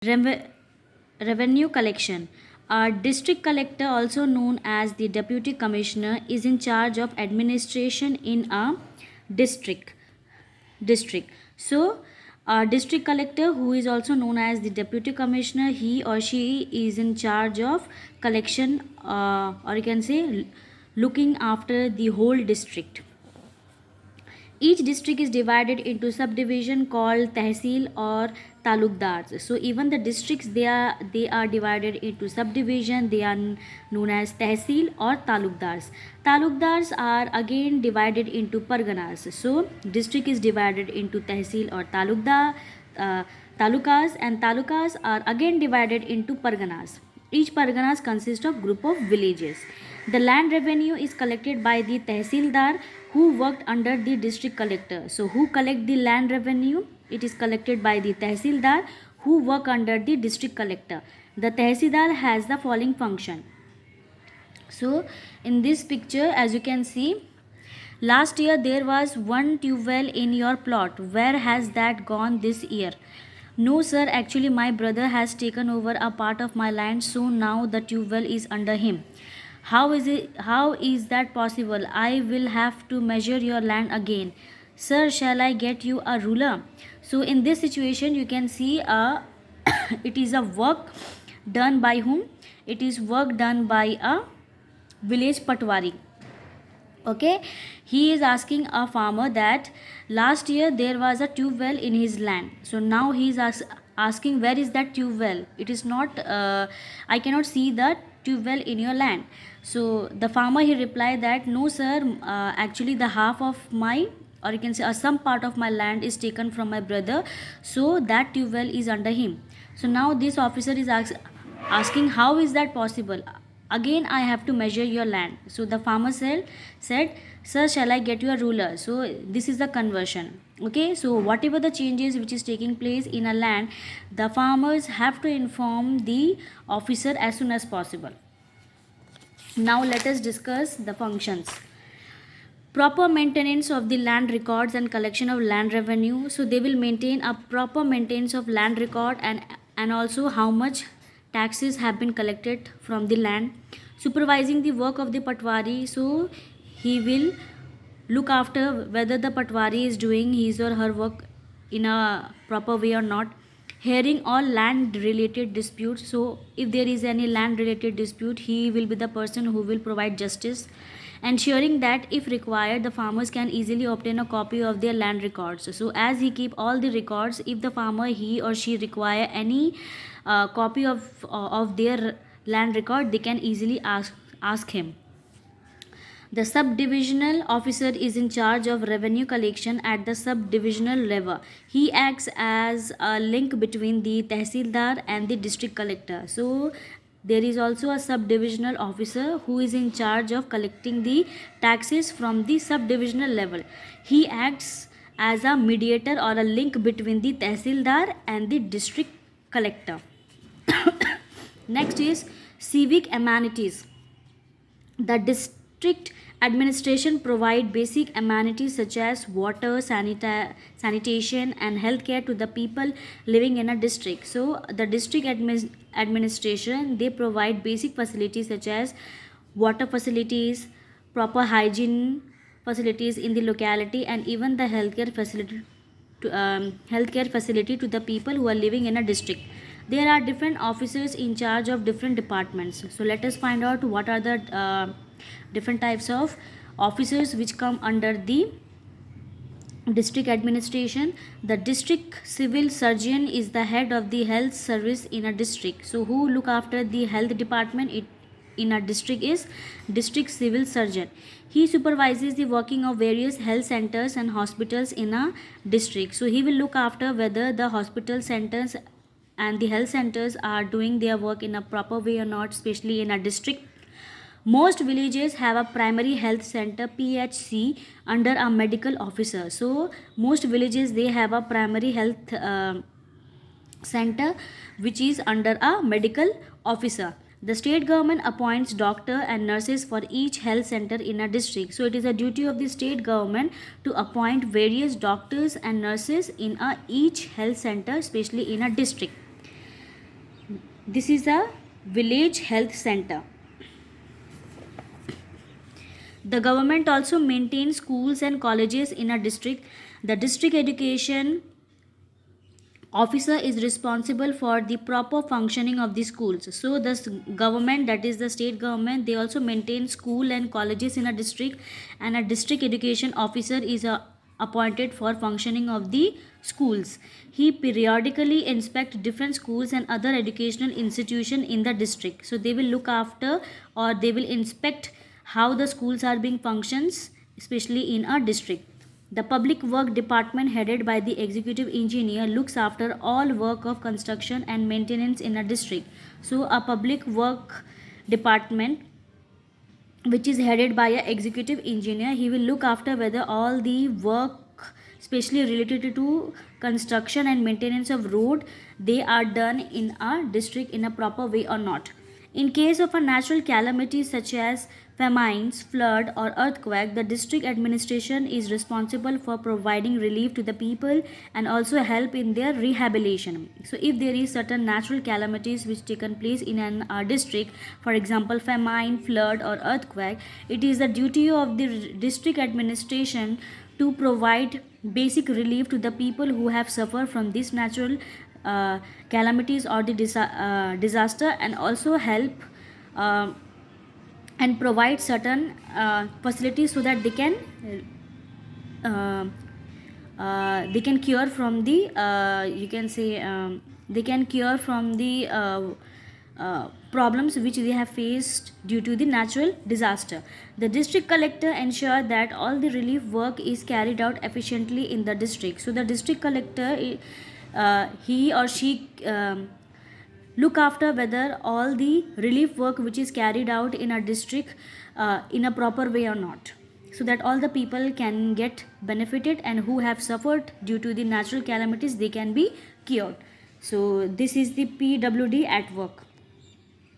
Reve- Revenue collection. A district collector, also known as the deputy commissioner, is in charge of administration in a district. District. So, a district collector, who is also known as the deputy commissioner, he or she is in charge of collection, or you can say looking after the whole district. Each district is divided into subdivision called tehsil or talukdars. So even the districts, they are divided into subdivision. They are known as tehsil or talukdars. Talukdars are again divided into parganas. So district is divided into tehsil or uh, talukas, and talukas are again divided into parganas. Each parganas consists of group of villages. The land revenue is collected by the tehsildar, who worked under the district collector. So who collect the land revenue? It is collected by the tehsildar, who work under the district collector. The tehsildar has the following function. So in this picture, as you can see, last year there was one tube well in your plot. Where has that gone this year? No sir, actually my brother has taken over a part of my land, so now the tube well is under him. How is that possible? I will have to measure your land again. Sir, shall I get you a ruler? So in this situation you can see it is a work done by whom? It is work done by a village patwari. Okay, he is asking a farmer that last year there was a tube well in his land, so now he is asking where is that tube well. It is not I cannot see that tube well in your land. So the farmer, he replied that no sir, actually the half of my, or you can say some part of my land is taken from my brother, so that tube well is under him. So now this officer is asking how is that possible? Again I have to measure your land. So the farmer said, sir, shall I get you a ruler? So this is the conversion. Okay, so whatever the changes which is taking place in a land, the farmers have to inform the officer as soon as possible. Now let us discuss the functions. Proper maintenance of the land records and collection of land revenue. So they will maintain a proper maintenance of land record, and also how much taxes have been collected from the land. Supervising the work of the patwari. So he will look after whether the patwari is doing his or her work in a proper way or not. Hearing all land related disputes. So if there is any land related dispute, he will be the person who will provide justice. Ensuring that if required, the farmers can easily obtain a copy of their land records. So as he keep all the records, if the farmer, he or she require any copy of their land record, they can easily ask him. The subdivisional officer is in charge of revenue collection at the subdivisional level. He acts as a link between the tehsildar and the district collector. So there is also a subdivisional officer who is in charge of collecting the taxes from the subdivisional level. He acts as a mediator or a link between the tehsildar and the district collector. Next is civic amenities. The district administration provide basic amenities such as water, sanitation and healthcare to the people living in a district. So the district administration, they provide basic facilities such as water facilities, proper hygiene facilities in the locality, and even the healthcare facility to the people who are living in a district. There are different officers in charge of different departments. So let us find out what are the different types of officers which come under the district administration. The district civil surgeon is the head of the health service in a district. So who look after the health department in a district is district civil surgeon. He supervises the working of various health centers and hospitals in a district. So he will look after whether the hospital centers and the health centers are doing their work in a proper way or not, especially in a district. Most villages have a primary health center, PHC, under a medical officer. So most villages, they have a primary health center which is under a medical officer. The state government appoints doctor and nurses for each health center in a district. So it is a duty of the state government to appoint various doctors and nurses in each health center, especially in a district. This is a village health center. The government also maintains schools and colleges in a district. The district education officer is responsible for the proper functioning of the schools. So the government, that is the state government, they also maintain school and colleges in a district, and a district education officer is appointed for functioning of the schools. He periodically inspect different schools and other educational institution in the district. So they will look after, or they will inspect how the schools are being functions, especially in a district. The Public Work Department, headed by the executive engineer, looks after all work of construction and maintenance in a district. So, a public work department which is headed by a executive engineer, he will look after whether all the work especially related to construction and maintenance of road, they are done in a district in a proper way or not. In case of a natural calamity such as famines, flood or earthquake, the district administration is responsible for providing relief to the people and also help in their rehabilitation. So if there is certain natural calamities which taken place in an district, for example famine, flood or earthquake, it is the duty of the district administration to provide basic relief to the people who have suffered from these natural calamities or the disaster, and also help uh, and provide certain facilities so that uh, they can cure from the you can say they can cure from the problems which they have faced due to the natural disaster. The district collector ensure that all the relief work is carried out efficiently in the district. So the district collector, he or she look after whether all the relief work which is carried out in a district in a proper way or not, so that all the people can get benefited and who have suffered due to the natural calamities, they can be cured. So this is the PWD at work.